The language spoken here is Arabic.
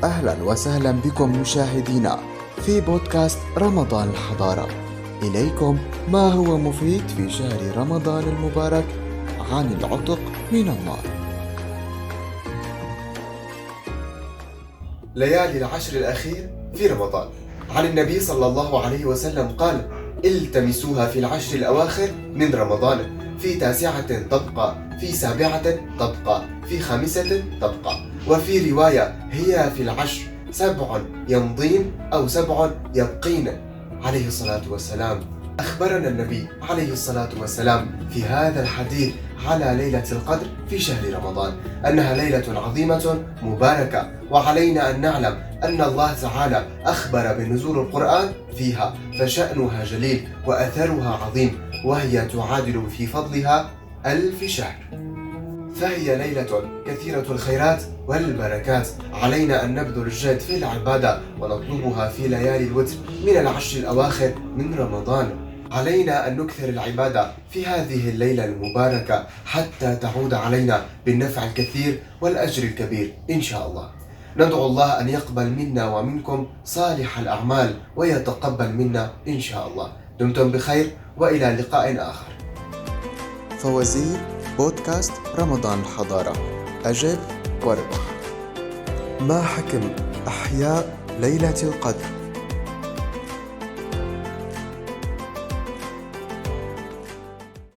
أهلا وسهلا بكم مشاهدينا في بودكاست رمضان الحضارة. إليكم ما هو مفيد في شهر رمضان المبارك عن العتق من النار. ليالي العشر الأخير في رمضان. عن النبي صلى الله عليه وسلم قال: التمسوها في العشر الأواخر من رمضان، في 9 تبقى، في 7 تبقى، في 5 تبقى، وفي رواية هي في العشر 7 يمضين أو 7 يبقين عليه الصلاة والسلام. أخبرنا النبي عليه الصلاة والسلام في هذا الحديث على ليلة القدر في شهر رمضان أنها ليلة عظيمة مباركة، وعلينا أن نعلم أن الله تعالى أخبر بنزول القرآن فيها، فشأنها جليل وأثرها عظيم، وهي تعادل في فضلها 1000 شهر. فهي ليلة كثيرة الخيرات والبركات، علينا أن نبذل الجهد في العبادة ونطلبها في ليالي الوتر من العشر الأواخر من رمضان. علينا أن نكثر العبادة في هذه الليلة المباركة حتى تعود علينا بالنفع الكثير والأجر الكبير إن شاء الله. ندعو الله أن يقبل منا ومنكم صالح الأعمال ويتقبل منا إن شاء الله. دمتم بخير وإلى لقاء آخر. فوزير بودكاست رمضان الحضارة. أجب واربح. ما حكم أحياء ليلة القدر؟